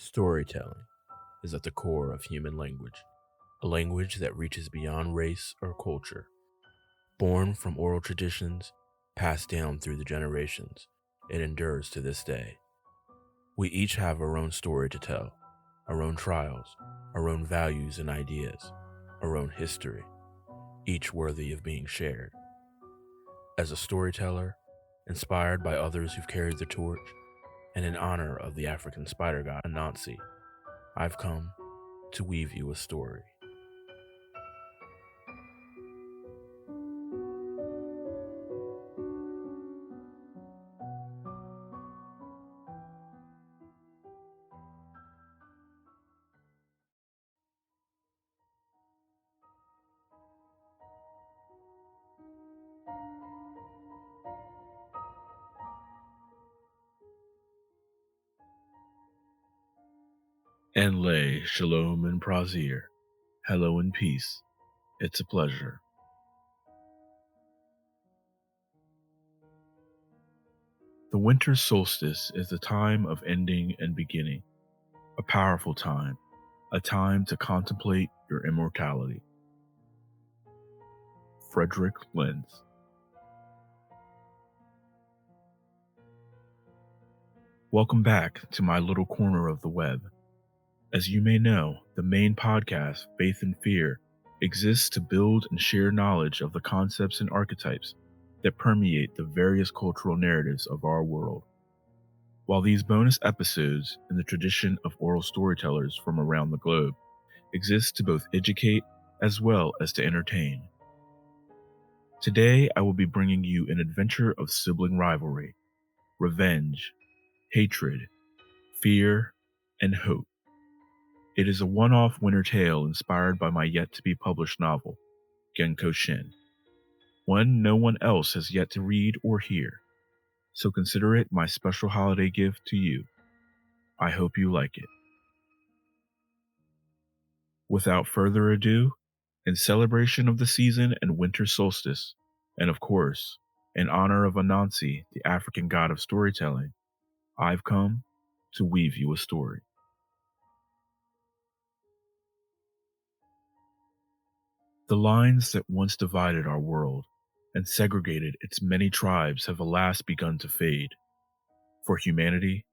Storytelling is at the core of human language, a language that reaches beyond race or culture. Born from oral traditions, passed down through the generations, it endures to this day. We each have our own story to tell, our own trials, our own values and ideas, our own history, each worthy of being shared. As a storyteller, inspired by others who've carried the torch, and in honor of the African spider god Anansi, I've come to weave you a story. And lay shalom and prazir. Hello and peace. It's a pleasure. The winter solstice is the time of ending and beginning, a powerful time, a time to contemplate your immortality. Frederick Lenz. Welcome back to my little corner of the web. As you may know, the main podcast, Faith and Fear, exists to build and share knowledge of the concepts and archetypes that permeate the various cultural narratives of our world. While these bonus episodes, in the tradition of oral storytellers from around the globe, exist to both educate as well as to entertain. Today, I will be bringing you an adventure of sibling rivalry, revenge, hatred, fear, and hope. It is a one-off winter tale inspired by my yet-to-be-published novel, Genko Shin, one no one else has yet to read or hear, so consider it my special holiday gift to you. I hope you like it. Without further ado, in celebration of the season and winter solstice, and of course, in honor of Anansi, the African god of storytelling, I've come to weave you a story. The lines that once divided our world and segregated its many tribes have alas begun to fade. For humanity,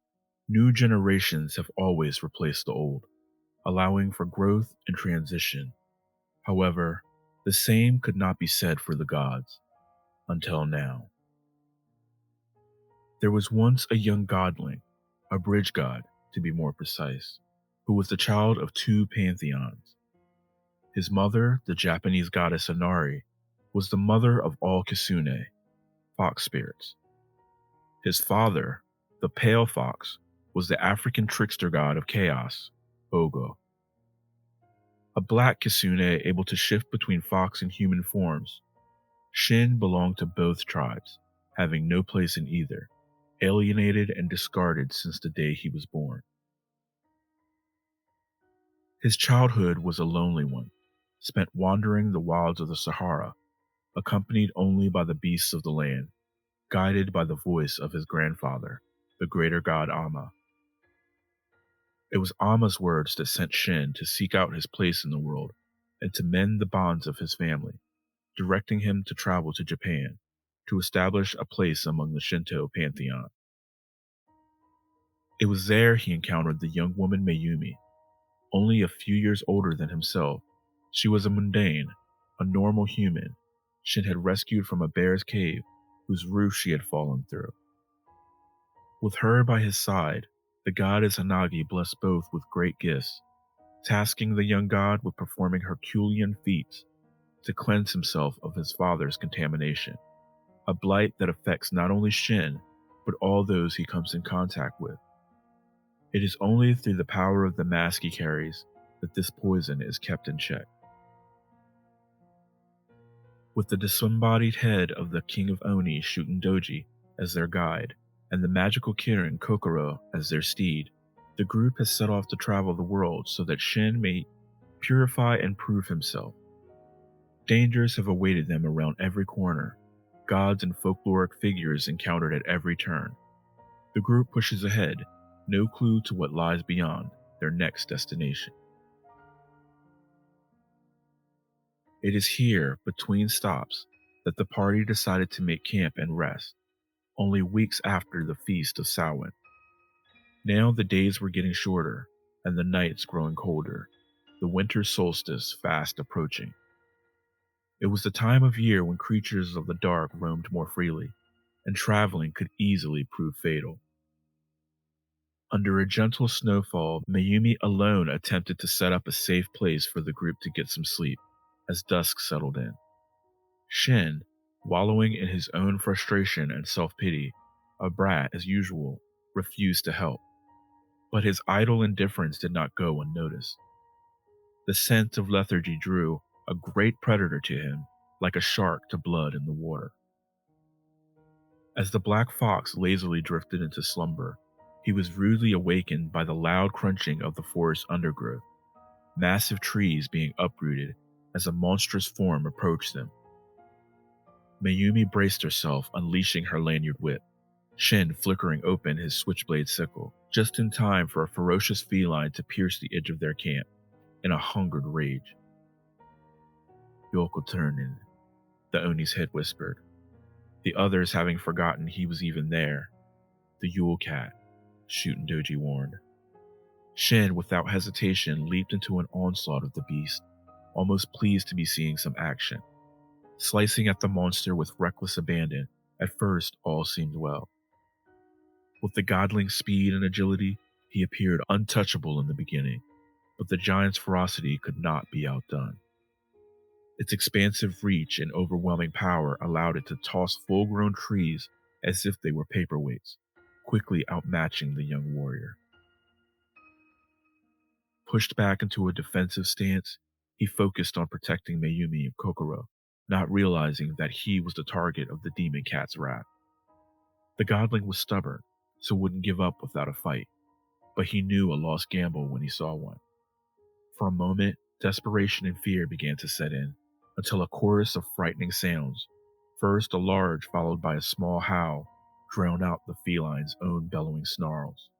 new generations have always replaced the old, allowing for growth and transition. However, the same could not be said for the gods, until now. There was once a young godling, a bridge god to be more precise, who was the child of two pantheons. His mother, the Japanese goddess Inari, was the mother of all Kisune, fox spirits. His father, the pale fox, was the African trickster god of chaos, Ogo. A black Kisune able to shift between fox and human forms. Shin belonged to both tribes, having no place in either, alienated and discarded since the day he was born. His childhood was a lonely one, spent wandering the wilds of the Sahara, accompanied only by the beasts of the land, guided by the voice of his grandfather, the greater god Amma. It was Amma's words that sent Shin to seek out his place in the world and to mend the bonds of his family, directing him to travel to Japan to establish a place among the Shinto pantheon. It was there he encountered the young woman Mayumi, only a few years older than himself. She was a mundane, a normal human Shin had rescued from a bear's cave whose roof she had fallen through. With her by his side, the goddess Hanagi blessed both with great gifts, tasking the young god with performing Herculean feats to cleanse himself of his father's contamination, a blight that affects not only Shin, but all those he comes in contact with. It is only through the power of the mask he carries that this poison is kept in check. With the disembodied head of the king of Oni, Shutendoji, as their guide, and the magical Kirin, Kokoro, as their steed, the group has set off to travel the world so that Shin may purify and prove himself. Dangers have awaited them around every corner, gods and folkloric figures encountered at every turn. The group pushes ahead, no clue to what lies beyond, their next destination. It is here, between stops, that the party decided to make camp and rest, only weeks after the feast of Samhain. Now the days were getting shorter, and the nights growing colder, the winter solstice fast approaching. It was the time of year when creatures of the dark roamed more freely, and traveling could easily prove fatal. Under a gentle snowfall, Mayumi alone attempted to set up a safe place for the group to get some sleep, as dusk settled in. Shin, wallowing in his own frustration and self-pity, a brat as usual, refused to help. But his idle indifference did not go unnoticed. The scent of lethargy drew a great predator to him, like a shark to blood in the water. As the black fox lazily drifted into slumber, he was rudely awakened by the loud crunching of the forest undergrowth, massive trees being uprooted as a monstrous form approached them. Mayumi braced herself, unleashing her lanyard whip, Shin flickering open his switchblade sickle, just in time for a ferocious feline to pierce the edge of their camp in a hungered rage. "Yoko turnin," the Oni's head whispered, the others having forgotten he was even there. "The Yule Cat," Shootin' Doji warned. Shin, without hesitation, leaped into an onslaught of the beast, almost pleased to be seeing some action. Slicing at the monster with reckless abandon, at first all seemed well. With the godling's speed and agility, he appeared untouchable in the beginning, but the giant's ferocity could not be outdone. Its expansive reach and overwhelming power allowed it to toss full-grown trees as if they were paperweights, quickly outmatching the young warrior. Pushed back into a defensive stance, he focused on protecting Mayumi and Kokoro, not realizing that he was the target of the demon cat's wrath. The godling was stubborn, so wouldn't give up without a fight, but he knew a lost gamble when he saw one. For a moment, desperation and fear began to set in, until a chorus of frightening sounds, first a large followed by a small howl, drowned out the feline's own bellowing snarls.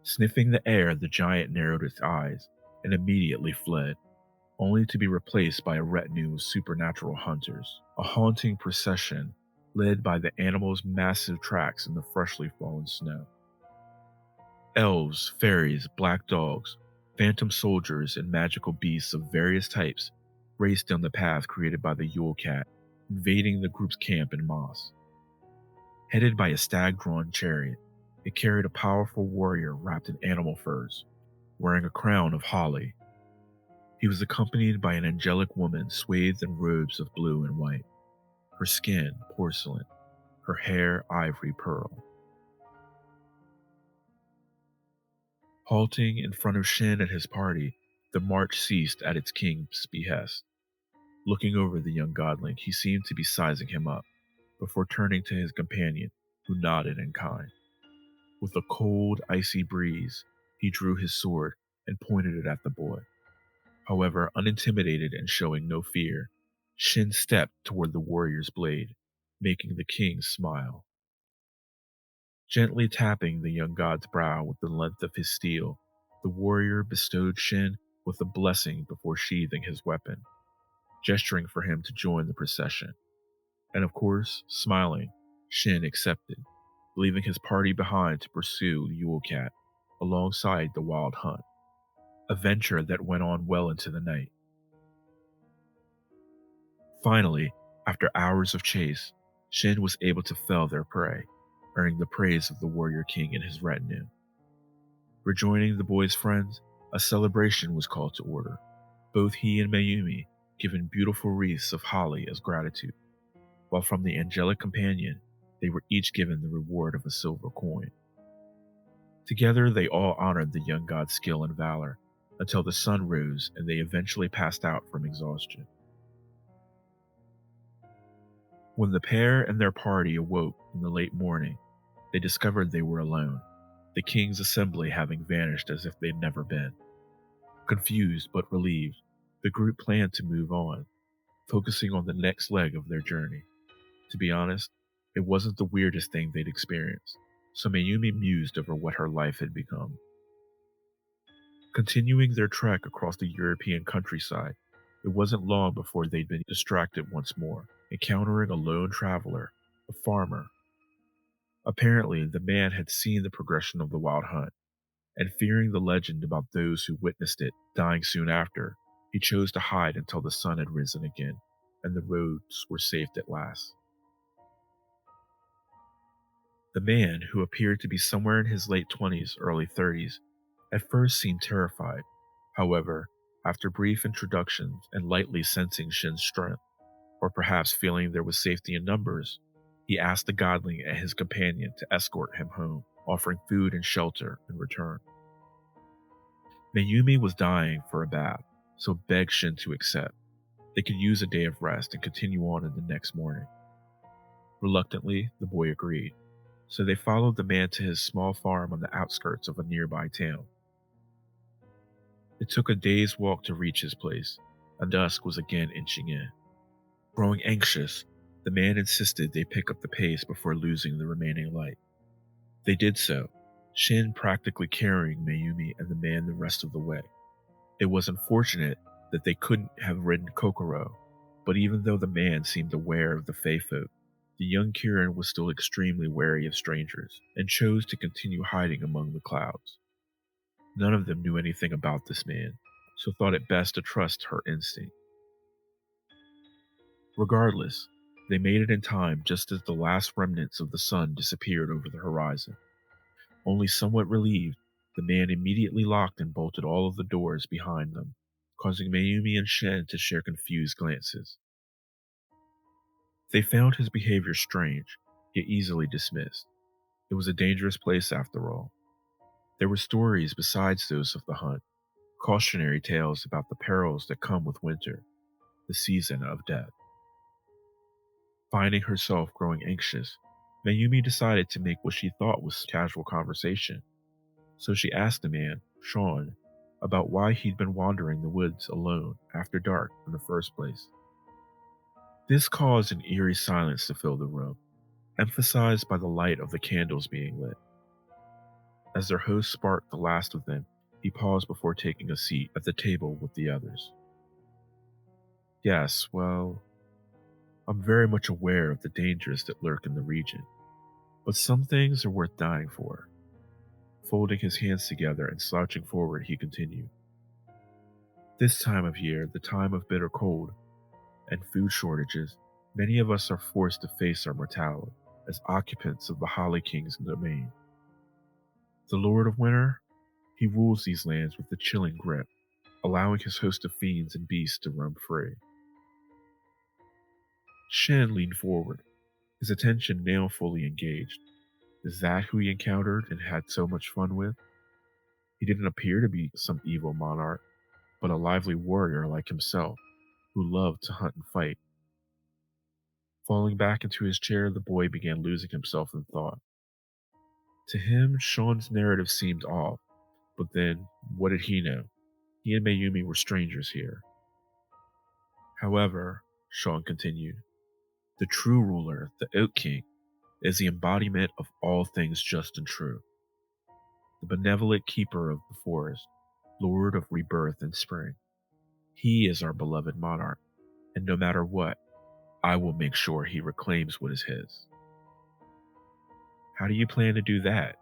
Sniffing the air, the giant narrowed its eyes and immediately fled, only to be replaced by a retinue of supernatural hunters, a haunting procession led by the animal's massive tracks in the freshly fallen snow. Elves, fairies, black dogs, phantom soldiers, and magical beasts of various types raced down the path created by the Yule Cat, invading the group's camp in moss. Headed by a stag-drawn chariot, it carried a powerful warrior wrapped in animal furs, wearing a crown of holly. He was accompanied by an angelic woman swathed in robes of blue and white, her skin porcelain, her hair ivory pearl. Halting in front of Shin and his party, the march ceased at its king's behest. Looking over the young godling, he seemed to be sizing him up, before turning to his companion, who nodded in kind. With a cold, icy breeze, he drew his sword and pointed it at the boy. However, unintimidated and showing no fear, Shin stepped toward the warrior's blade, making the king smile. Gently tapping the young god's brow with the length of his steel, the warrior bestowed Shin with a blessing before sheathing his weapon, gesturing for him to join the procession. And of course, smiling, Shin accepted, leaving his party behind to pursue the Yule Cat alongside the wild hunt, a venture that went on well into the night. Finally, after hours of chase, Shin was able to fell their prey, earning the praise of the warrior king and his retinue. Rejoining the boy's friends, a celebration was called to order, both he and Mayumi given beautiful wreaths of holly as gratitude, while from the angelic companion, they were each given the reward of a silver coin. Together, they all honored the young god's skill and valor, until the sun rose and they eventually passed out from exhaustion. When the pair and their party awoke in the late morning, they discovered they were alone, the king's assembly having vanished as if they'd never been. Confused but relieved, the group planned to move on, focusing on the next leg of their journey. To be honest, it wasn't the weirdest thing they'd experienced, so Mayumi mused over what her life had become. Continuing their trek across the European countryside, it wasn't long before they'd been distracted once more, encountering a lone traveler, a farmer. Apparently, the man had seen the progression of the wild hunt, and fearing the legend about those who witnessed it dying soon after, he chose to hide until the sun had risen again and the roads were safe at last. The man, who appeared to be somewhere in his late 20s, early 30s, at first seemed terrified. However, after brief introductions and lightly sensing Shin's strength, or perhaps feeling there was safety in numbers, he asked the godling and his companion to escort him home, offering food and shelter in return. Mayumi was dying for a bath, so begged Shin to accept. They could use a day of rest and continue on in the next morning. Reluctantly, the boy agreed, so they followed the man to his small farm on the outskirts of a nearby town. It took a day's walk to reach his place, and dusk was again inching in. Growing anxious, the man insisted they pick up the pace before losing the remaining light. They did so, Shin practically carrying Mayumi and the man the rest of the way. It was unfortunate that they couldn't have ridden Kokoro, but even though the man seemed aware of the Fey folk, the young Kirin was still extremely wary of strangers and chose to continue hiding among the clouds. None of them knew anything about this man, so thought it best to trust her instinct. Regardless, they made it in time just as the last remnants of the sun disappeared over the horizon. Only somewhat relieved, the man immediately locked and bolted all of the doors behind them, causing Mayumi and Shen to share confused glances. They found his behavior strange, yet easily dismissed. It was a dangerous place after all. There were stories besides those of the hunt, cautionary tales about the perils that come with winter, the season of death. Finding herself growing anxious, Mayumi decided to make what she thought was casual conversation. So she asked the man, Sean, about why he'd been wandering the woods alone after dark in the first place. This caused an eerie silence to fill the room, emphasized by the light of the candles being lit. As their host sparked the last of them, he paused before taking a seat at the table with the others. Yes, well, I'm very much aware of the dangers that lurk in the region, but some things are worth dying for. Folding his hands together and slouching forward, he continued. This time of year, the time of bitter cold and food shortages, many of us are forced to face our mortality as occupants of the Holly King's domain. The Lord of Winter, he rules these lands with a chilling grip, allowing his host of fiends and beasts to roam free. Shen leaned forward, his attention now fully engaged. Is that who he encountered and had so much fun with? He didn't appear to be some evil monarch, but a lively warrior like himself, who loved to hunt and fight. Falling back into his chair, the boy began losing himself in thought. To him, Sean's narrative seemed off, but then, what did he know? He and Mayumi were strangers here. However, Sean continued, the true ruler, the Oak King, is the embodiment of all things just and true. The benevolent keeper of the forest, lord of rebirth and spring. He is our beloved monarch, and no matter what, I will make sure he reclaims what is his. How do you plan to do that?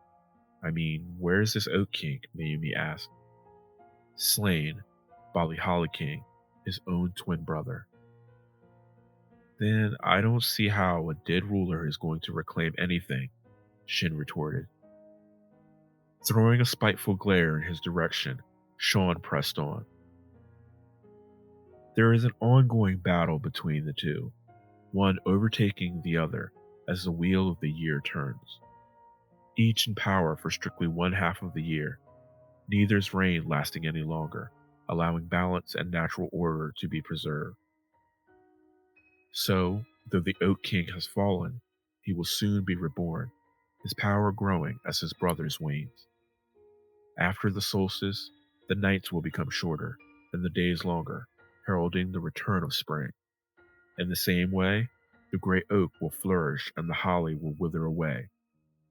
I mean, where is this Oak King? Mayumi asked. Slain, Holly King, his own twin brother. Then I don't see how a dead ruler is going to reclaim anything, Shin retorted. Throwing a spiteful glare in his direction, Sean pressed on. There is an ongoing battle between the two, one overtaking the other as the wheel of the year turns. Each in power for strictly one half of the year, neither's reign lasting any longer, allowing balance and natural order to be preserved. So, though the Oak King has fallen, he will soon be reborn, his power growing as his brothers wanes. After the solstice, the nights will become shorter and the days longer, heralding the return of spring. In the same way, the great oak will flourish and the holly will wither away.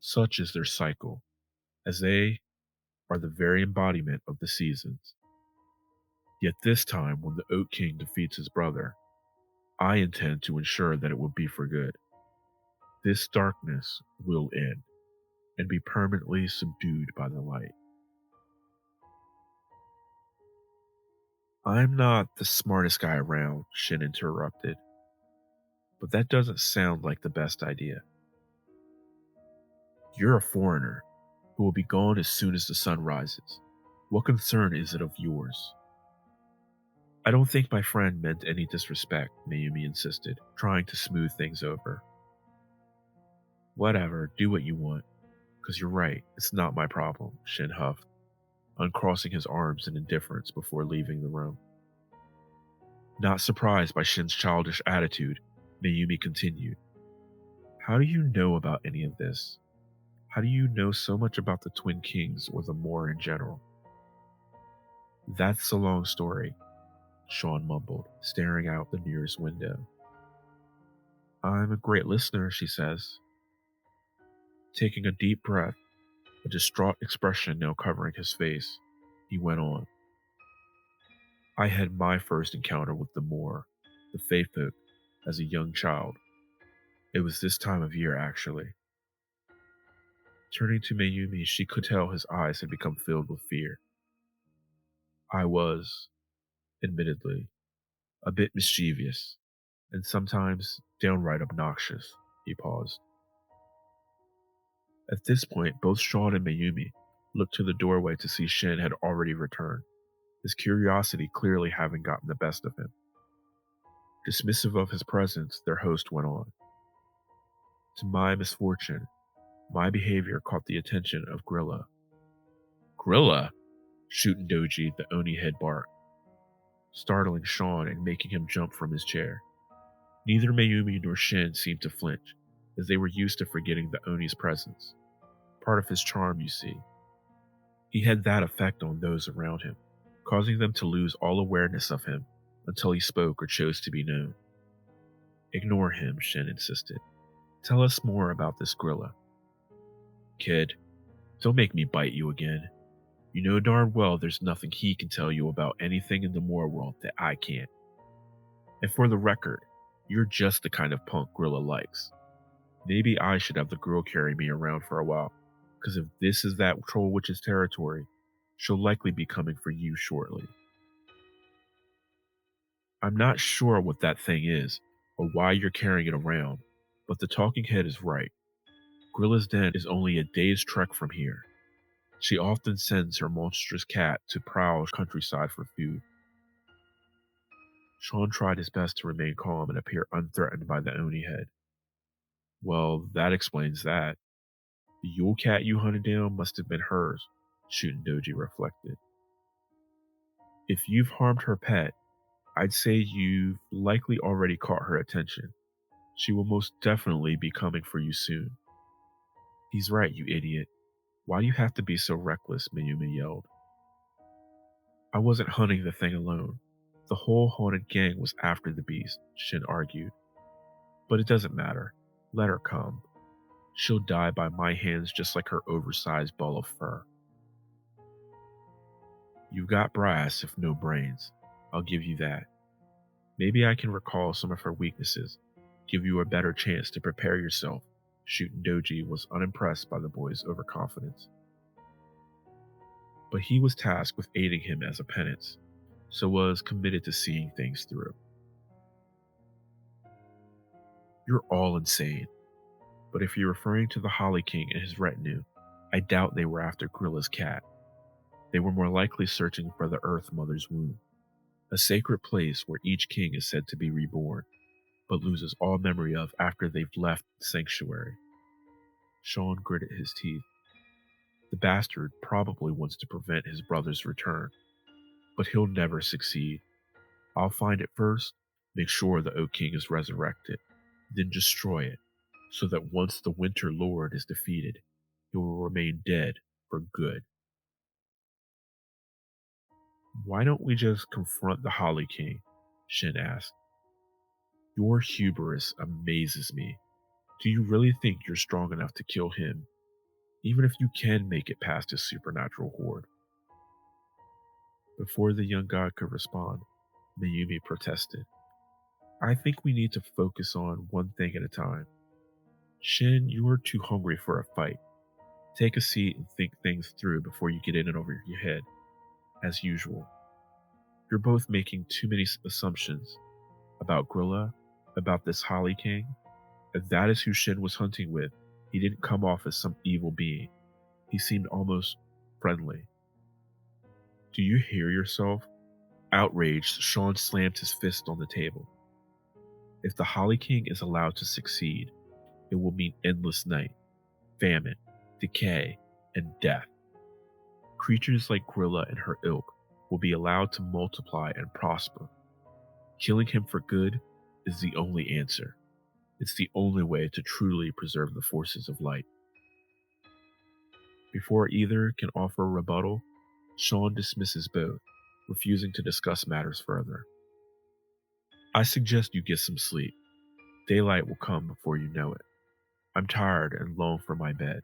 Such is their cycle, as they are the very embodiment of the seasons. Yet this time, when the Oak King defeats his brother, I intend to ensure that it will be for good. This darkness will end and be permanently subdued by the light. I'm not the smartest guy around, Shin interrupted, but that doesn't sound like the best idea. You're a foreigner who will be gone as soon as the sun rises. What concern is it of yours? I don't think my friend meant any disrespect, Mayumi insisted, trying to smooth things over. Whatever, do what you want, because you're right, it's not my problem, Shin huffed, uncrossing his arms in indifference before leaving the room. Not surprised by Shin's childish attitude, Mayumi continued. How do you know about any of this? How do you know so much about the Twin Kings or the Moor in general? That's a long story, Sean mumbled, staring out the nearest window. I'm a great listener, she says. Taking a deep breath, a distraught expression now covering his face, he went on. I had my first encounter with the Moor, the Fae folk, as a young child. It was this time of year, actually. Turning to Mayumi, she could tell his eyes had become filled with fear. I was, admittedly, a bit mischievous, and sometimes downright obnoxious, he paused. At this point, both Sean and Mayumi looked to the doorway to see Shin had already returned, his curiosity clearly having gotten the best of him. Dismissive of his presence, their host went on. To my misfortune, my behavior caught the attention of Grilla. Grilla? Shootin' Doji, the Oni head barked, startling Sean and making him jump from his chair. Neither Mayumi nor Shin seemed to flinch, as they were used to forgetting the Oni's presence. Part of his charm, you see. He had that effect on those around him, causing them to lose all awareness of him until he spoke or chose to be known. Ignore him, Shin insisted. Tell us more about this Grilla. Kid, don't make me bite you again. You know darn well there's nothing he can tell you about anything in the Moor world that I can't. And for the record, you're just the kind of punk Grilla likes. Maybe I should have the girl carry me around for a while, because if this is that troll witch's territory, she'll likely be coming for you shortly. I'm not sure what that thing is, or why you're carrying it around, but the talking head is right. Grilla's den is only a day's trek from here. She often sends her monstrous cat to prowl countryside for food. Sean tried his best to remain calm and appear unthreatened by the Oni head. Well, that explains that. The Yule cat you hunted down must have been hers, Shootin' Doji reflected. If you've harmed her pet, I'd say you've likely already caught her attention. She will most definitely be coming for you soon. He's right, you idiot. Why do you have to be so reckless? Mayumi yelled. I wasn't hunting the thing alone. The whole haunted gang was after the beast, Shin argued. But it doesn't matter. Let her come. She'll die by my hands just like her oversized ball of fur. You've got brass, if no brains. I'll give you that. Maybe I can recall some of her weaknesses, give you a better chance to prepare yourself. Shootin' Doji was unimpressed by the boy's overconfidence. But he was tasked with aiding him as a penance, so was committed to seeing things through. You're all insane. But if you're referring to the Holly King and his retinue, I doubt they were after Grilla's cat. They were more likely searching for the Earth Mother's womb, a sacred place where each king is said to be reborn, but loses all memory of after they've left the sanctuary. Sean gritted his teeth. The bastard probably wants to prevent his brother's return, but he'll never succeed. I'll find it first, make sure the Oak King is resurrected, then destroy it, so that once the Winter Lord is defeated, he will remain dead for good. Why don't we just confront the Holly King? Shin asked. Your hubris amazes me. Do you really think you're strong enough to kill him? even if you can make it past this supernatural horde. Before the young god could respond, Mayumi protested. I think we need to focus on one thing at a time. Shin, you are too hungry for a fight. Take a seat and think things through before you get in and over your head. As usual, you're both making too many assumptions about Grilla, about this Holly King. If that is who Shin was hunting with, he didn't come off as some evil being. He seemed almost friendly. Do you hear yourself? Outraged, Sean slammed his fist on the table. If the Holly King is allowed to succeed, it will mean endless night, famine, decay, and death. Creatures like Grilla and her ilk will be allowed to multiply and prosper. Killing him for good is the only answer. It's the only way to truly preserve the forces of light. Before either can offer a rebuttal, Sean dismisses both, refusing to discuss matters further. I suggest you get some sleep. Daylight will come before you know it. I'm tired and long for my bed.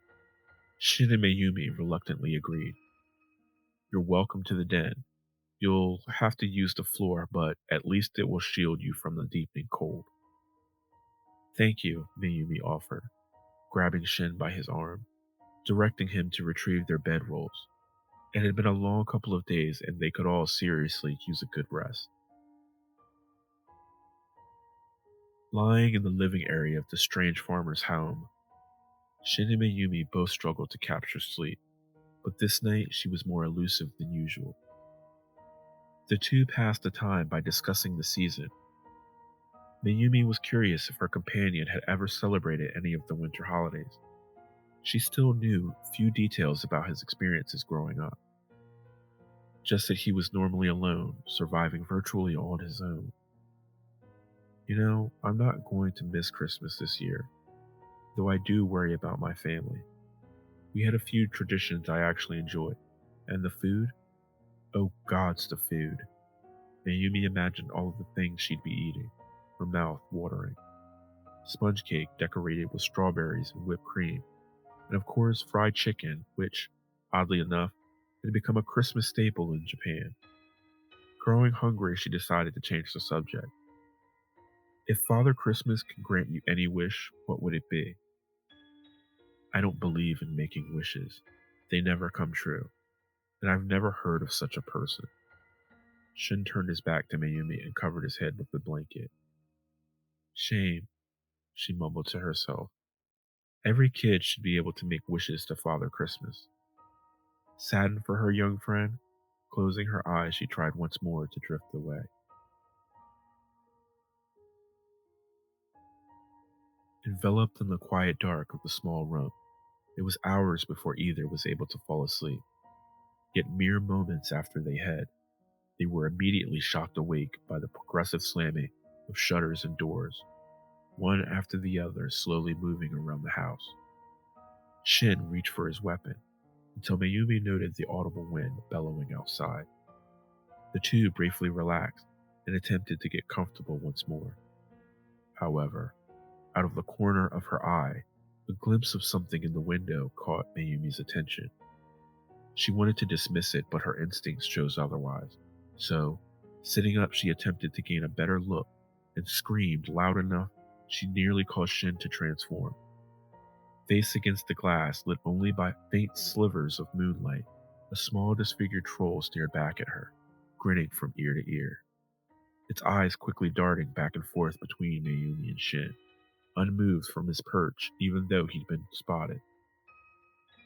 Shin and Mayumi reluctantly agreed. You're welcome to the den. You'll have to use the floor, but at least it will shield you from the deepening cold. Thank you, Mayumi offered, grabbing Shin by his arm, directing him to retrieve their bedrolls. It had been a long couple of days, and they could all seriously use a good rest. Lying in the living area of the strange farmer's home, Shin and Mayumi both struggled to capture sleep, but this night she was more elusive than usual. The two passed the time by discussing the season. Mayumi was curious if her companion had ever celebrated any of the winter holidays. She still knew few details about his experiences growing up. Just that he was normally alone, surviving virtually on his own. You know, I'm not going to miss Christmas this year, though I do worry about my family. We had a few traditions I actually enjoyed, and the food? Oh gods, the food. Mayumi imagined all of the things she'd be eating, her mouth watering. Sponge cake decorated with strawberries and whipped cream, and of course fried chicken, which, oddly enough, had become a Christmas staple in Japan. Growing hungry, she decided to change the subject. If Father Christmas could grant you any wish, what would it be? I don't believe in making wishes. They never come true, and I've never heard of such a person. Shin turned his back to Mayumi and covered his head with the blanket. Shame, she mumbled to herself. Every kid should be able to make wishes to Father Christmas. Saddened for her young friend, closing her eyes, she tried once more to drift away. Enveloped in the quiet dark of the small room, it was hours before either was able to fall asleep. Yet mere moments after they were immediately shocked awake by the progressive slamming of shutters and doors, one after the other slowly moving around the house. Shin reached for his weapon, until Mayumi noted the audible wind bellowing outside. The two briefly relaxed and attempted to get comfortable once more. However, out of the corner of her eye, a glimpse of something in the window caught Mayumi's attention. She wanted to dismiss it, but her instincts chose otherwise. So, sitting up, she attempted to gain a better look and screamed loud enough she nearly caused Shin to transform. Face against the glass, lit only by faint slivers of moonlight, a small disfigured troll stared back at her, grinning from ear to ear, its eyes quickly darting back and forth between Mayumi and Shin, unmoved from his perch even though he'd been spotted.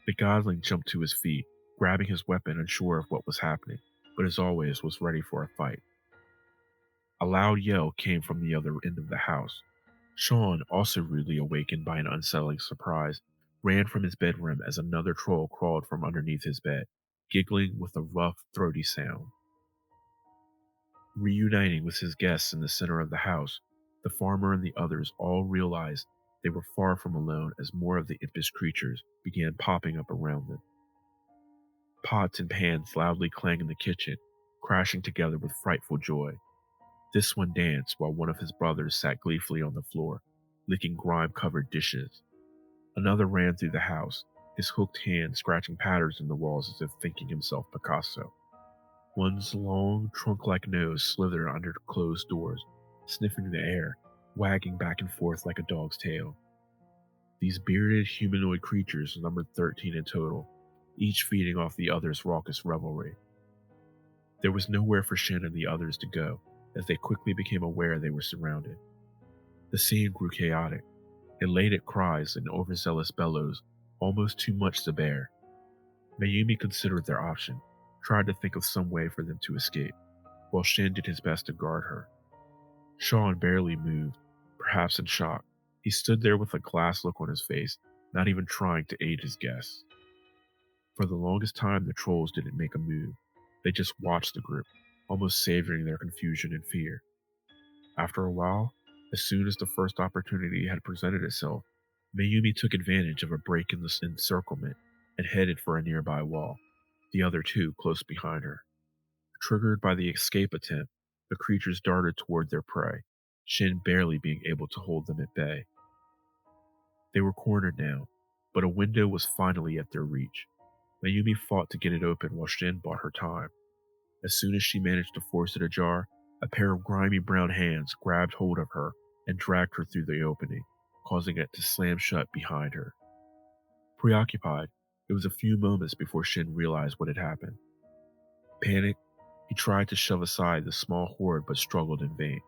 The godling jumped to his feet, grabbing his weapon, unsure of what was happening, but as always was ready for a fight. A loud yell came from the other end of the house. Sean, also rudely awakened by an unsettling surprise, ran from his bedroom as another troll crawled from underneath his bed, giggling with a rough, throaty sound. Reuniting with his guests in the center of the house, the farmer and the others all realized they were far from alone as more of the impish creatures began popping up around them. Pots and pans loudly clanged in the kitchen, crashing together with frightful joy. This one danced while one of his brothers sat gleefully on the floor, licking grime-covered dishes. Another ran through the house, his hooked hand scratching patterns in the walls as if thinking himself Picasso. One's long, trunk-like nose slithered under closed doors, sniffing the air, wagging back and forth like a dog's tail. These bearded humanoid creatures numbered 13 in total, each feeding off the other's raucous revelry. There was nowhere for Shin and the others to go, as they quickly became aware they were surrounded. The scene grew chaotic, elated cries and overzealous bellows, almost too much to bear. Mayumi considered their option, tried to think of some way for them to escape, while Shin did his best to guard her. Sean barely moved, perhaps in shock. He stood there with a glass look on his face, not even trying to aid his guests. For the longest time, the trolls didn't make a move. They just watched the group, almost savoring their confusion and fear. After a while, as soon as the first opportunity had presented itself, Mayumi took advantage of a break in the encirclement and headed for a nearby wall, the other two close behind her. Triggered by the escape attempt, the creatures darted toward their prey, Shin barely being able to hold them at bay. They were cornered now, but a window was finally at their reach. Mayumi fought to get it open while Shin bought her time. As soon as she managed to force it ajar, a pair of grimy brown hands grabbed hold of her and dragged her through the opening, causing it to slam shut behind her. Preoccupied, it was a few moments before Shin realized what had happened. Panicked, he tried to shove aside the small horde but struggled in vain.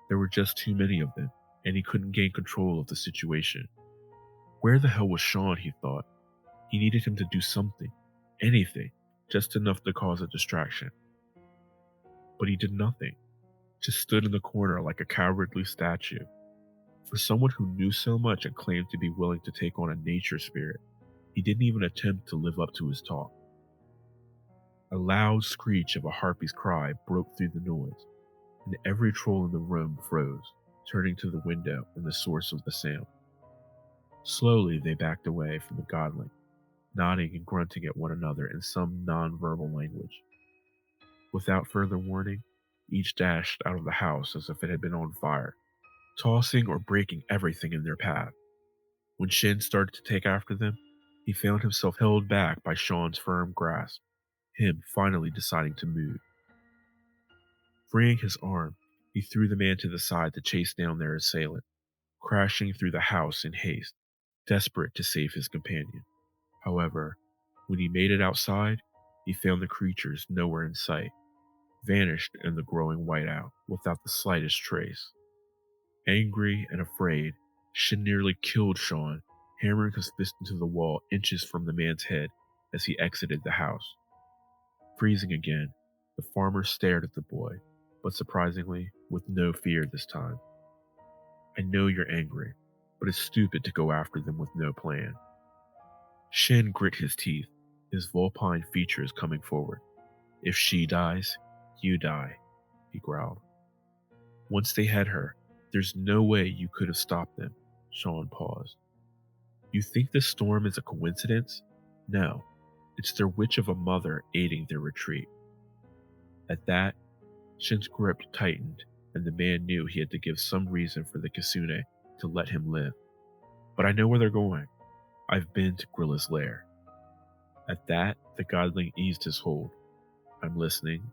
There were just too many of them, and he couldn't gain control of the situation. Where the hell was Sean, he thought. He needed him to do something, anything, just enough to cause a distraction. But he did nothing, just stood in the corner like a cowardly statue. For someone who knew so much and claimed to be willing to take on a nature spirit, he didn't even attempt to live up to his talk. A loud screech of a harpy's cry broke through the noise, and every troll in the room froze, turning to the window and the source of the sound. Slowly they backed away from the godling, nodding and grunting at one another in some non-verbal language. Without further warning, each dashed out of the house as if it had been on fire, tossing or breaking everything in their path. When Shin started to take after them, he found himself held back by Sean's firm grasp, him finally deciding to move. Freeing his arm, he threw the man to the side to chase down their assailant, crashing through the house in haste, desperate to save his companion. However, when he made it outside, he found the creatures nowhere in sight, vanished in the growing whiteout without the slightest trace. Angry and afraid, Shin nearly killed Sean, hammering his fist into the wall inches from the man's head as he exited the house. Freezing again, the farmer stared at the boy, but surprisingly, with no fear this time. I know you're angry, but it's stupid to go after them with no plan. Shin grit his teeth, his vulpine features coming forward. If she dies, you die, he growled. Once they had her, there's no way you could have stopped them. Sean paused. You think this storm is a coincidence? No, it's their witch of a mother aiding their retreat. At that, Shin's grip tightened, and the man knew he had to give some reason for the Kitsune to let him live. But I know where they're going. I've been to Grilla's lair. At that, the godling eased his hold. I'm listening.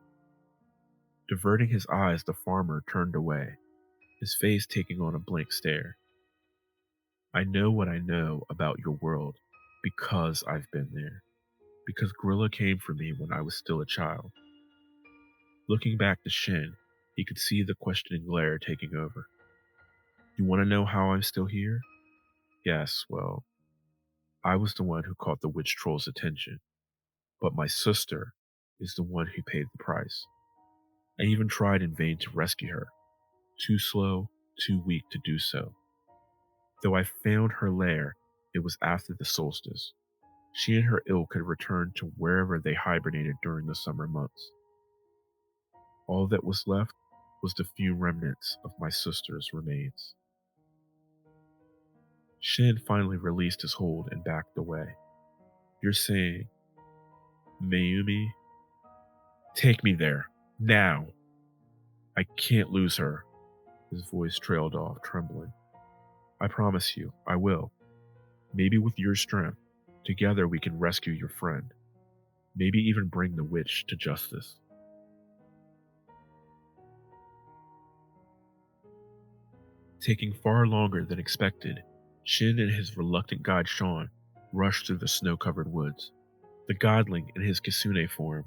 Diverting his eyes, the farmer turned away, his face taking on a blank stare. I know what I know about your world because I've been there. Because Grilla came for me when I was still a child. Looking back to Shin, he could see the questioning glare taking over. You want to know how I'm still here? Yes, well, I was the one who caught the witch troll's attention, but my sister is the one who paid the price. I even tried in vain to rescue her. Too slow, too weak to do so. Though I found her lair, it was after the solstice. She and her ilk had returned to wherever they hibernated during the summer months. All that was left was the few remnants of my sister's remains. Shin finally released his hold and backed away. You're saying, Mayumi? Take me there, now! I can't lose her. His voice trailed off, trembling. I promise you, I will. Maybe with your strength, Together we can rescue your friend, maybe even bring the witch to justice. Taking far longer than expected, Shin and his reluctant guide Sean rushed through the snow-covered woods, the godling in his Kisune form,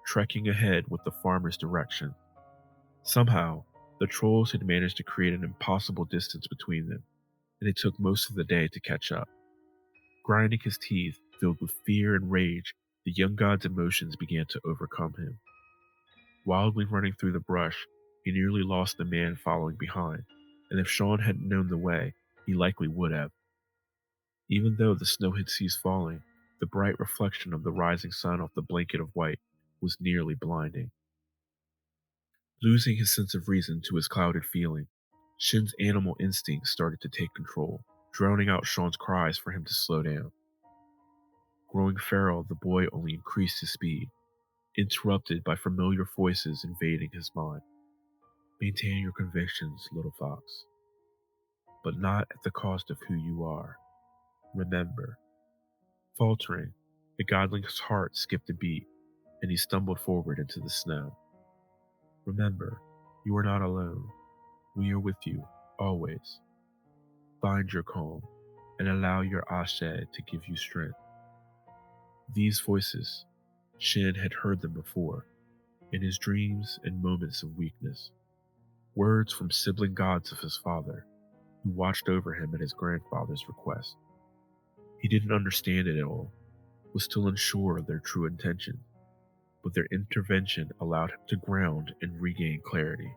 trekking ahead with the farmer's direction. Somehow, the trolls had managed to create an impossible distance between them, and it took most of the day to catch up. Grinding his teeth, filled with fear and rage, the young god's emotions began to overcome him. Wildly running through the brush, he nearly lost the man following behind, and if Sean hadn't known the way, he likely would have. Even though the snow had ceased falling, the bright reflection of the rising sun off the blanket of white was nearly blinding. Losing his sense of reason to his clouded feeling, Shin's animal instincts started to take control, drowning out Sean's cries for him to slow down. Growing feral, the boy only increased his speed, interrupted by familiar voices invading his mind. Maintain your convictions, little fox, but not at the cost of who you are. Remember. Faltering, the godling's heart skipped a beat, and he stumbled forward into the snow. Remember, you are not alone. We are with you, always. Find your calm, and allow your Ashe to give you strength. These voices, Shin had heard them before, in his dreams and moments of weakness. Words from sibling gods of his father, who watched over him at his grandfather's request. He didn't understand it at all, was still unsure of their true intention, but their intervention allowed him to ground and regain clarity.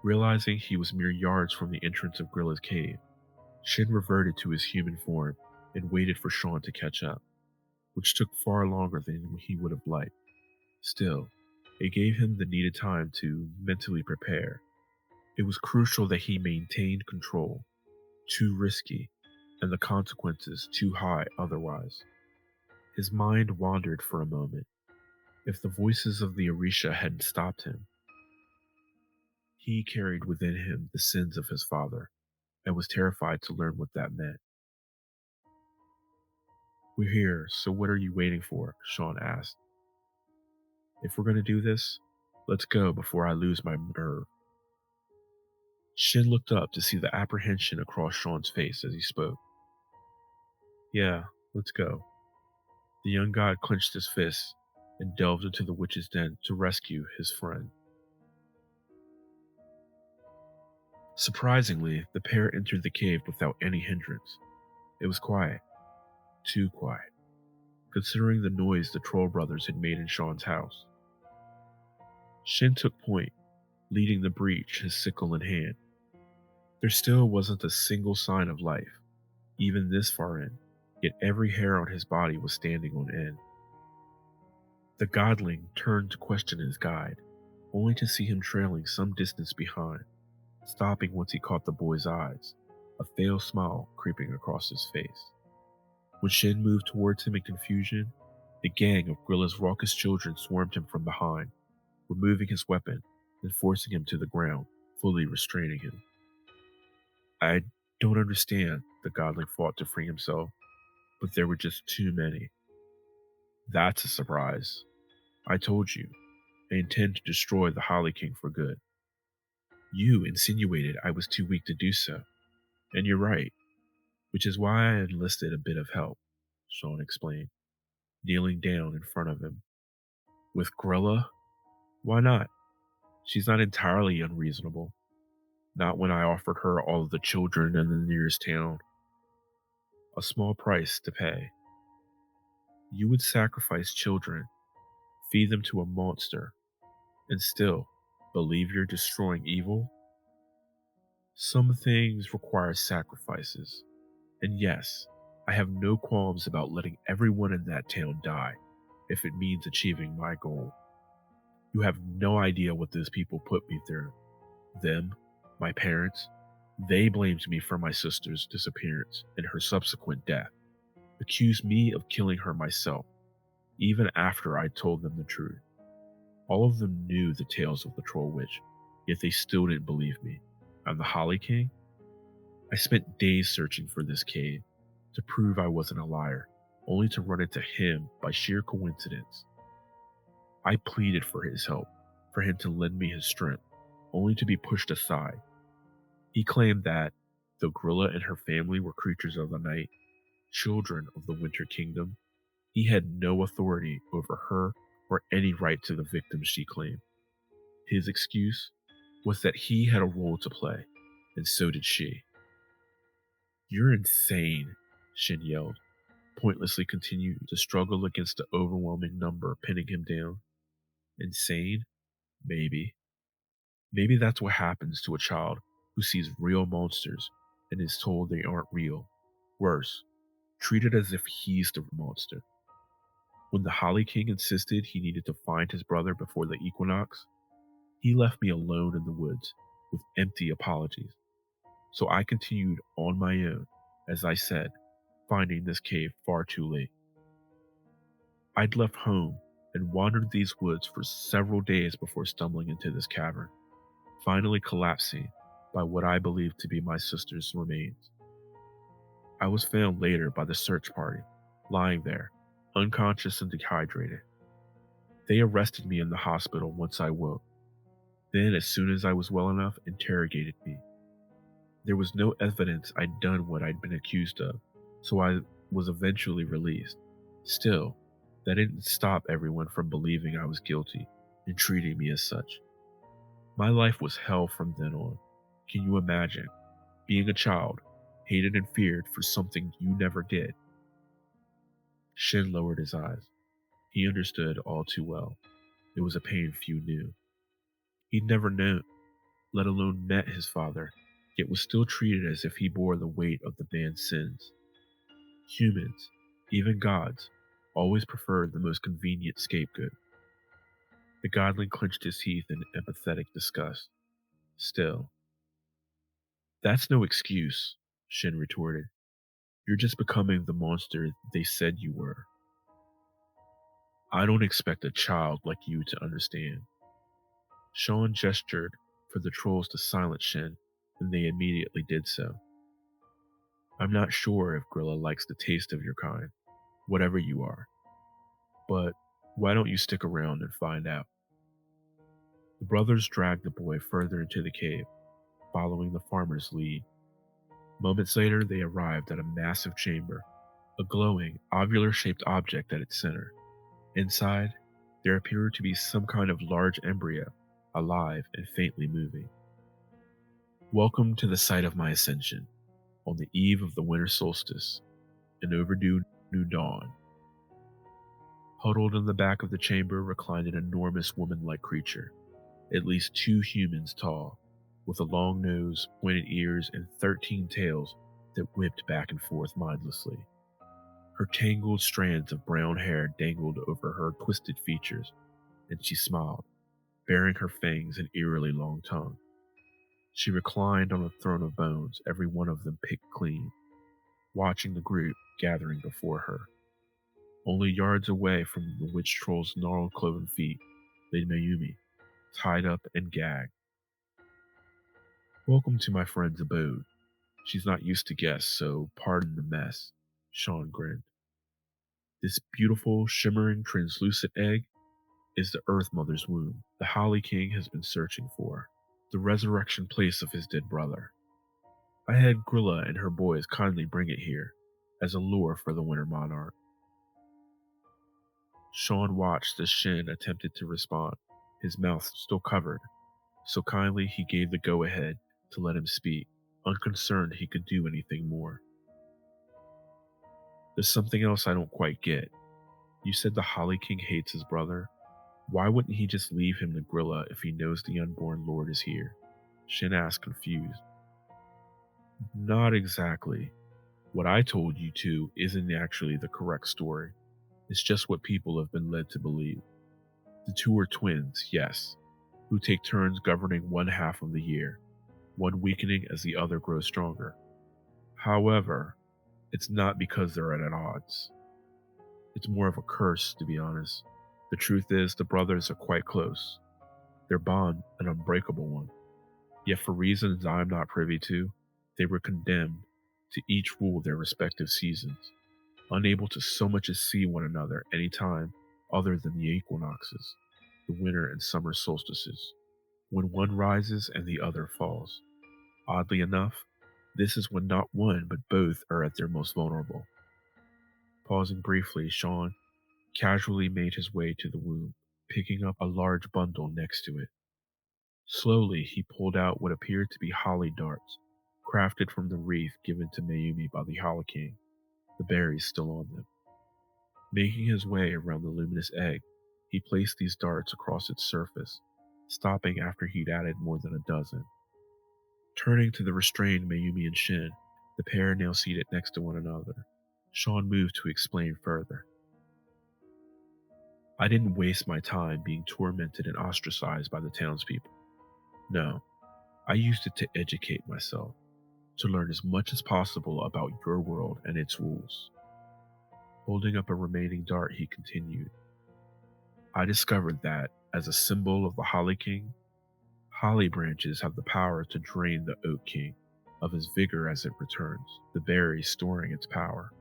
Realizing he was mere yards from the entrance of Grilla's cave, Shin reverted to his human form and waited for Sean to catch up, which took far longer than he would have liked. Still, it gave him the needed time to mentally prepare. It was crucial that he maintained control, too risky, and the consequences too high otherwise. His mind wandered for a moment. If the voices of the Orisha hadn't stopped him, he carried within him the sins of his father, and was terrified to learn what that meant. We're here, so what are you waiting for? Sean asked. If we're going to do this, let's go before I lose my nerve. Shin looked up to see the apprehension across Sean's face as he spoke. Yeah, let's go. The young god clenched his fists and delved into the witch's den to rescue his friend. Surprisingly, the pair entered the cave without any hindrance. It was quiet. Too quiet, considering the noise the Troll brothers had made in Sean's house. Shin took point, leading the breach, his sickle in hand. There still wasn't a single sign of life, even this far in, yet every hair on his body was standing on end. The godling turned to question his guide, only to see him trailing some distance behind, stopping once he caught the boy's eyes, a faint smile creeping across his face. When Shin moved towards him in confusion, the gang of Grilla's raucous children swarmed him from behind, removing his weapon and forcing him to the ground, fully restraining him. I don't understand, the godling fought to free himself, but there were just too many. That's a surprise. I told you, I intend to destroy the Holly King for good. You insinuated I was too weak to do so, and you're right, which is why I enlisted a bit of help, Sean explained, kneeling down in front of him. With Grilla? Why not? She's not entirely unreasonable. Not when I offered her all of the children in the nearest town. A small price to pay. You would sacrifice children, feed them to a monster, and still believe you're destroying evil? Some things require sacrifices. And yes, I have no qualms about letting everyone in that town die, if it means achieving my goal. You have no idea what those people put me through. Them, my parents, they blamed me for my sister's disappearance and her subsequent death, accused me of killing her myself, even after I told them the truth. All of them knew the tales of the Troll Witch, yet they still didn't believe me. I'm the Holly King? I spent days searching for this cave to prove I wasn't a liar, only to run into him by sheer coincidence. I pleaded for his help, for him to lend me his strength, only to be pushed aside. He claimed that, though Grilla and her family were creatures of the night, children of the Winter Kingdom, he had no authority over her or any right to the victims she claimed. His excuse was that he had a role to play, and so did she. "You're insane," Shin yelled, pointlessly continuing to struggle against the overwhelming number pinning him down. Insane? Maybe. Maybe that's what happens to a child who sees real monsters and is told they aren't real. Worse, treated as if he's the monster. When the Holly King insisted he needed to find his brother before the equinox, he left me alone in the woods with empty apologies. So I continued on my own, as I said, finding this cave far too late. I'd left home and wandered these woods for several days before stumbling into this cavern, finally collapsing by what I believed to be my sister's remains. I was found later by the search party, lying there, unconscious and dehydrated. They arrested me in the hospital once I woke. Then, as soon as I was well enough, interrogated me. There was no evidence I'd done what I'd been accused of, so I was eventually released. Still, that didn't stop everyone from believing I was guilty and treating me as such. My life was hell from then on. Can you imagine? Being a child, hated and feared for something you never did. Shin lowered his eyes. He understood all too well. It was a pain few knew. He'd never known, let alone met his father, yet was still treated as if he bore the weight of the man's sins. Humans, even gods, always preferred the most convenient scapegoat. The godling clenched his teeth in empathetic disgust. Still, "That's no excuse," Shin retorted. "You're just becoming the monster they said you were. I don't expect a child like you to understand." Sean gestured for the trolls to silence Shin, and they immediately did so. "I'm not sure if Grilla likes the taste of your kind, whatever you are. But why don't you stick around and find out?" The brothers dragged the boy further into the cave, following the farmer's lead. Moments later, they arrived at a massive chamber, a glowing, ovular-shaped object at its center. Inside, there appeared to be some kind of large embryo, alive and faintly moving. "Welcome to the site of my ascension, on the eve of the winter solstice, an overdue new dawn." Huddled in the back of the chamber reclined an enormous woman-like creature, at least 2 humans tall, with a long nose, pointed ears, and 13 tails that whipped back and forth mindlessly. Her tangled strands of brown hair dangled over her twisted features, and she smiled, baring her fangs and eerily long tongue. She reclined on a throne of bones, every one of them picked clean, watching the group gathering before her. Only yards away from the witch troll's gnarled cloven feet lay Mayumi, tied up and gagged. "Welcome to my friend's abode. She's not used to guests, so pardon the mess," Sean grinned. "This beautiful, shimmering, translucent egg is the Earth Mother's womb the Holly King has been searching for, the resurrection place of his dead brother. I had Grilla and her boys kindly bring it here, as a lure for the Winter Monarch." Sean watched as Shin attempted to respond, his mouth still covered, so kindly he gave the go-ahead to let him speak, unconcerned he could do anything more. "There's something else I don't quite get. You said the Holly King hates his brother. Why wouldn't he just leave him to Grilla if he knows the unborn lord is here?" Shin asked, confused. "Not exactly. What I told you two isn't actually the correct story. It's just what people have been led to believe. The two are twins, yes, who take turns governing one half of the year, one weakening as the other grows stronger. However, it's not because they're at odds. It's more of a curse, to be honest. The truth is, the brothers are quite close. Their bond, an unbreakable one. Yet for reasons I am not privy to, they were condemned to each rule their respective seasons. unable to so much as see one another any time other than the equinoxes, the winter and summer solstices, when one rises and the other falls. Oddly enough, this is when not one but both are at their most vulnerable. Pausing briefly, Sean casually made his way to the womb, picking up a large bundle next to it. Slowly, he pulled out what appeared to be holly darts, crafted from the wreath given to Mayumi by the Hollow King, the berries still on them. Making his way around the luminous egg, he placed these darts across its surface, stopping after he'd added more than a dozen. Turning to the restrained Mayumi and Shin, the pair now seated next to one another, Sean moved to explain further. I didn't waste my time being tormented and ostracized by the townspeople. No, I used it to educate myself, to learn as much as possible about your world and its rules. Holding up a remaining dart, he continued. I discovered that, as a symbol of the Holly King, holly branches have the power to drain the Oak King of his vigor as it returns, the berry storing its power.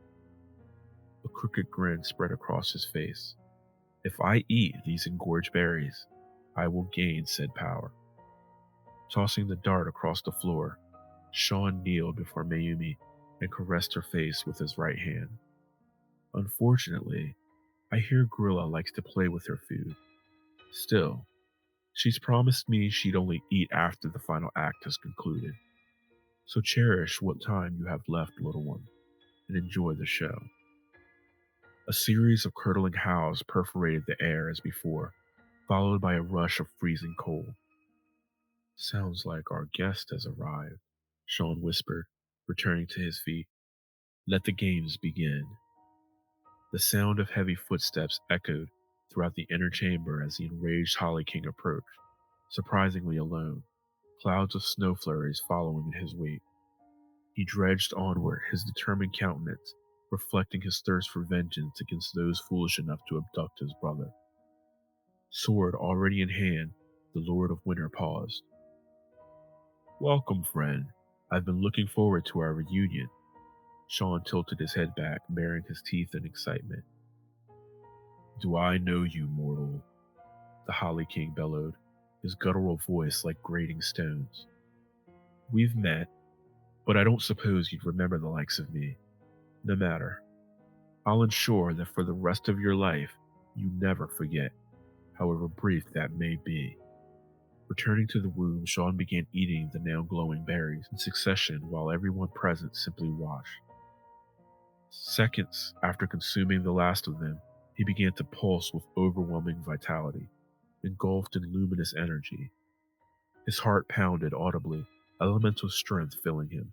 A crooked grin spread across his face. If I eat these engorged berries, I will gain said power. Tossing the dart across the floor, Sean kneeled before Mayumi and caressed her face with his right hand. Unfortunately, I hear Grilla likes to play with her food. Still, she's promised me she'd only eat after the final act has concluded. So cherish what time you have left, little one, and enjoy the show. A series of curdling howls perforated the air as before, followed by a rush of freezing cold. Sounds like our guest has arrived, Sean whispered, returning to his feet. Let the games begin. The sound of heavy footsteps echoed throughout the inner chamber as the enraged Holly King approached, surprisingly alone, clouds of snow flurries following in his wake. He dredged onward, his determined countenance reflecting his thirst for vengeance against those foolish enough to abduct his brother. Sword already in hand, the Lord of Winter paused. Welcome, friend. I've been looking forward to our reunion. Sean tilted his head back, baring his teeth in excitement. Do I know you, mortal? The Holly King bellowed, his guttural voice like grating stones. We've met, but I don't suppose you'd remember the likes of me. No matter. I'll ensure that for the rest of your life, you never forget, however brief that may be. Returning to the womb, Sean began eating the now glowing berries in succession while everyone present simply watched. Seconds after consuming the last of them, he began to pulse with overwhelming vitality, engulfed in luminous energy. His heart pounded audibly, elemental strength filling him.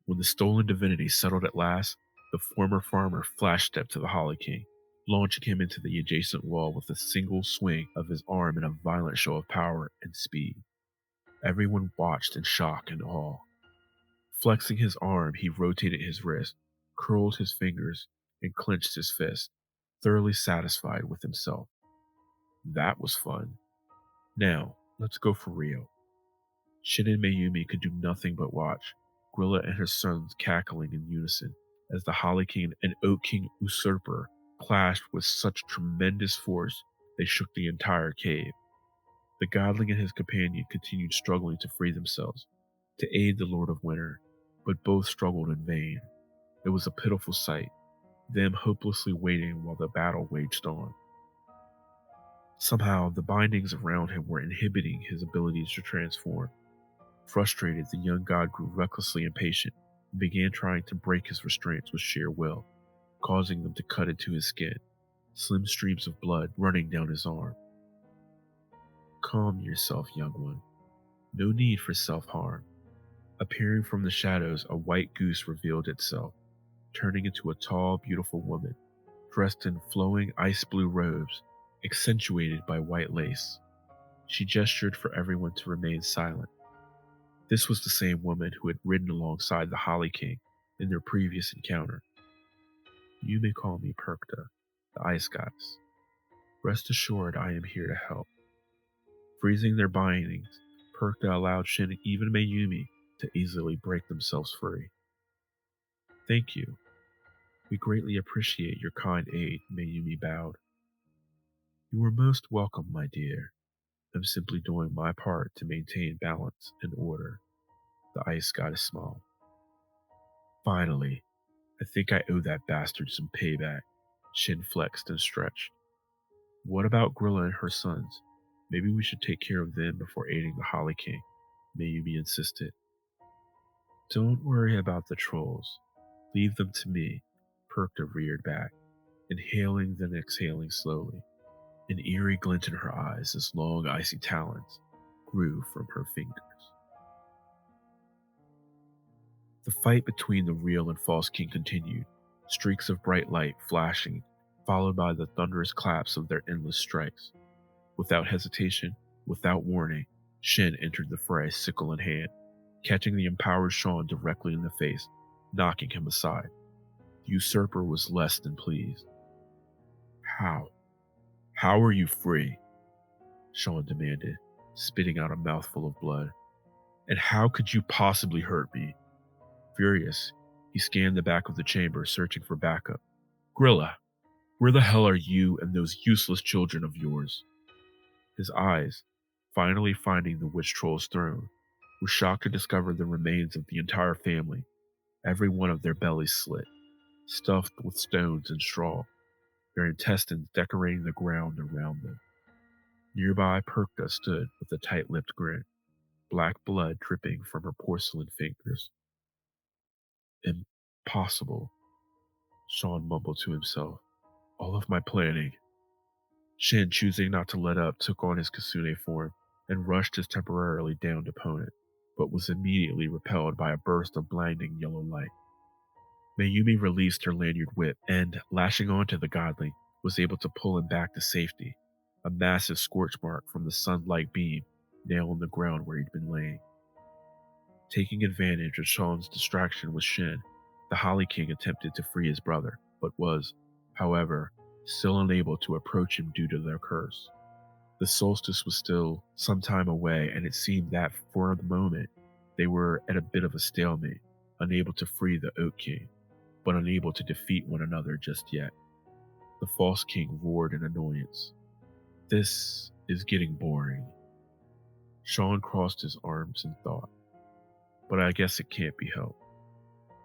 When the stolen divinity settled at last, the former farmer flash stepped to the Holly King, launching him into the adjacent wall with a single swing of his arm in a violent show of power and speed. Everyone watched in shock and awe. Flexing his arm, he rotated his wrist, curled his fingers, and clenched his fist, thoroughly satisfied with himself. That was fun. Now, let's go for real. Shin and Mayumi could do nothing but watch, Grilla and her sons cackling in unison, as the Holly King and Oak King usurper clashed with such tremendous force they shook the entire cave. The godling and his companion continued struggling to free themselves, to aid the Lord of Winter, but both struggled in vain. It was a pitiful sight, them hopelessly waiting while the battle waged on. Somehow, the bindings around him were inhibiting his abilities to transform. Frustrated, the young god grew recklessly impatient and began trying to break his restraints with sheer will, causing them to cut into his skin, slim streams of blood running down his arm. Calm yourself, young one. No need for self-harm. Appearing from the shadows, a white goose revealed itself, turning into a tall, beautiful woman, dressed in flowing ice blue robes, accentuated by white lace. She gestured for everyone to remain silent. This was the same woman who had ridden alongside the Holly King in their previous encounter. You may call me Perkta, the Ice Goddess. Rest assured I am here to help. Freezing their bindings, Perkta allowed Shin and even Mayumi to easily break themselves free. Thank you. We greatly appreciate your kind aid, Mayumi bowed. You are most welcome, my dear. I'm simply doing my part to maintain balance and order. The ice goddess smiled. Finally, I think I owe that bastard some payback. Shin flexed and stretched. What about Grilla and her sons? Maybe we should take care of them before aiding the Holly King, Mayumi insisted. Don't worry about the trolls. Leave them to me, Perkta reared back, inhaling then exhaling slowly. An eerie glint in her eyes as long icy talons grew from her fingers. The fight between the real and false king continued, streaks of bright light flashing, followed by the thunderous claps of their endless strikes. Without hesitation, without warning, Shin entered the fray, sickle in hand, catching the empowered Sean directly in the face, knocking him aside. The usurper was less than pleased. How? How are you free? Sean demanded, spitting out a mouthful of blood. And how could you possibly hurt me? Furious, he scanned the back of the chamber, searching for backup. Grilla, where the hell are you and those useless children of yours? His eyes, finally finding the witch troll's throne, were shocked to discover the remains of the entire family, every one of their bellies slit, stuffed with stones and straw, their intestines decorating the ground around them. Nearby, Perkta stood with a tight-lipped grin, black blood dripping from her porcelain fingers. Impossible, Sean mumbled to himself. All of my planning. Shin, choosing not to let up, took on his Kasune form and rushed his temporarily downed opponent, but was immediately repelled by a burst of blinding yellow light. Mayumi released her lanyard whip and, lashing onto the godling, was able to pull him back to safety, a massive scorch mark from the sunlight beam nailed on the ground where he'd been laying. Taking advantage of Sean's distraction with Shin, the Holly King attempted to free his brother, but was, however, still unable to approach him due to their curse. The solstice was still some time away, and it seemed that, for the moment, they were at a bit of a stalemate, unable to free the Oak King, but unable to defeat one another just yet. The false king roared in annoyance. This is getting boring. Sean crossed his arms in thought. But I guess it can't be helped.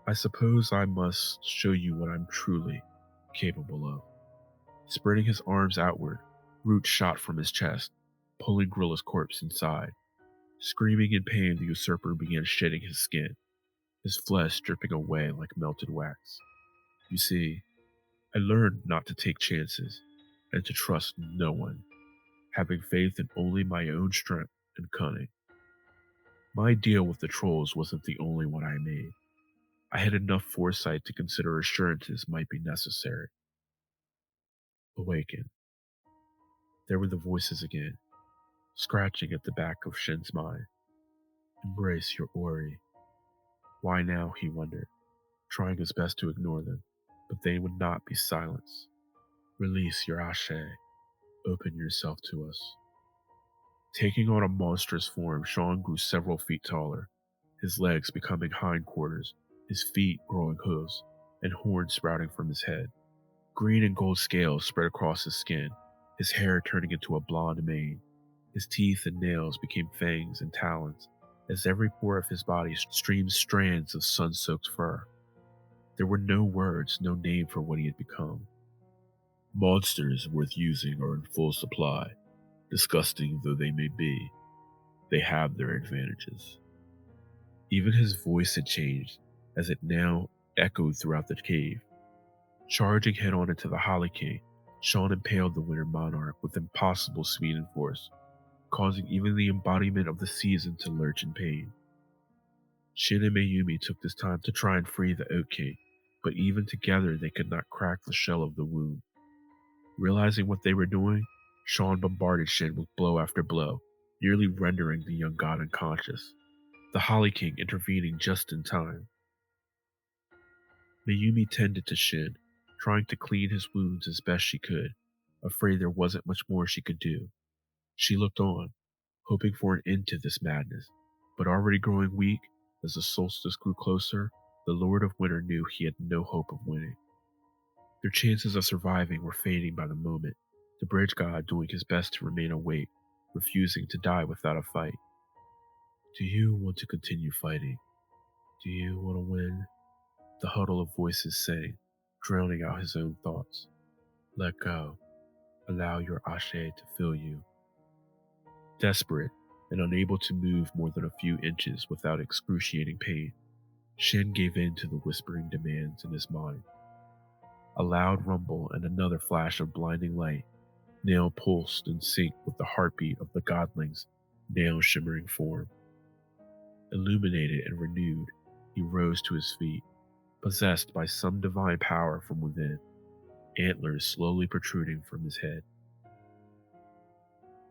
I suppose I must show you what I'm truly capable of. Spreading his arms outward, Root shot from his chest, pulling Grilla's corpse inside. Screaming in pain, the usurper began shedding his skin, his flesh dripping away like melted wax. You see, I learned not to take chances and to trust no one, having faith in only my own strength and cunning. My deal with the trolls wasn't the only one I made. I had enough foresight to consider assurances might be necessary. Awaken. There were the voices again, scratching at the back of Shin's mind. Embrace your Ori. Why now, he wondered, trying his best to ignore them, but they would not be silenced. Release your Ashe. Open yourself to us. Taking on a monstrous form, Sean grew several feet taller, his legs becoming hindquarters, his feet growing hooves, and horns sprouting from his head. Green and gold scales spread across his skin, his hair turning into a blonde mane. His teeth and nails became fangs and talons, as every pore of his body streamed strands of sun-soaked fur. There were no words, no name for what he had become. Monsters worth using are in full supply. Disgusting though they may be, they have their advantages. Even his voice had changed, as it now echoed throughout the cave. Charging head-on into the Holly King, Sean impaled the Winter Monarch with impossible speed and force, causing even the embodiment of the season to lurch in pain. Shin and Mayumi took this time to try and free the Oak King, but even together they could not crack the shell of the wound. Realizing what they were doing, Sean bombarded Shin with blow after blow, nearly rendering the young god unconscious, the Holly King intervening just in time. Mayumi tended to Shin, trying to clean his wounds as best she could, afraid there wasn't much more she could do. She looked on, hoping for an end to this madness, but already growing weak, as the solstice grew closer, the Lord of Winter knew he had no hope of winning. Their chances of surviving were fading by the moment, the bridge god doing his best to remain awake, refusing to die without a fight. Do you want to continue fighting? Do you want to win? The huddle of voices sang, drowning out his own thoughts. Let go. Allow your ashe to fill you. Desperate and unable to move more than a few inches without excruciating pain, Shin gave in to the whispering demands in his mind. A loud rumble and another flash of blinding light now pulsed in sync with the heartbeat of the godling's now shimmering form. Illuminated and renewed, he rose to his feet, possessed by some divine power from within, antlers slowly protruding from his head.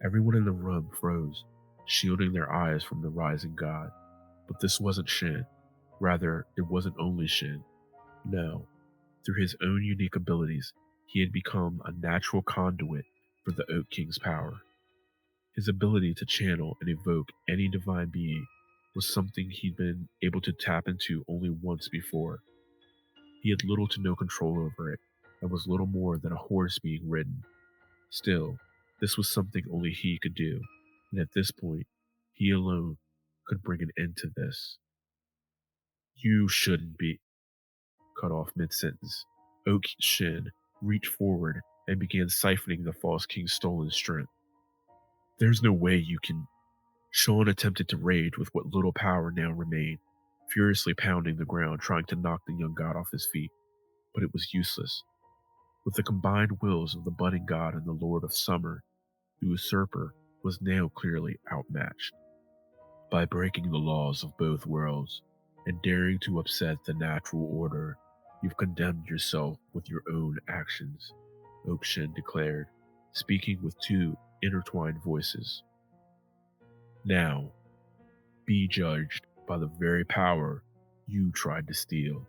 Everyone in the room froze, shielding their eyes from the rising god. But this wasn't Shin. Rather, it wasn't only Shin. No, through his own unique abilities, he had become a natural conduit for the Oak King's power. His ability to channel and evoke any divine being was something he'd been able to tap into only once before. He had little to no control over it, and was little more than a horse being ridden. Still, this was something only he could do, and at this point, he alone could bring an end to this. You shouldn't be cut off mid-sentence. Oak Shin reached forward and began siphoning the false king's stolen strength. There's no way you can. Sean attempted to rage with what little power now remained, furiously pounding the ground trying to knock the young god off his feet, but it was useless. With the combined wills of the budding god and the lord of summer, the usurper was now clearly outmatched. By breaking the laws of both worlds and daring to upset the natural order, you've condemned yourself with your own actions, Oakshin declared, speaking with two intertwined voices. Now, be judged by the very power you tried to steal.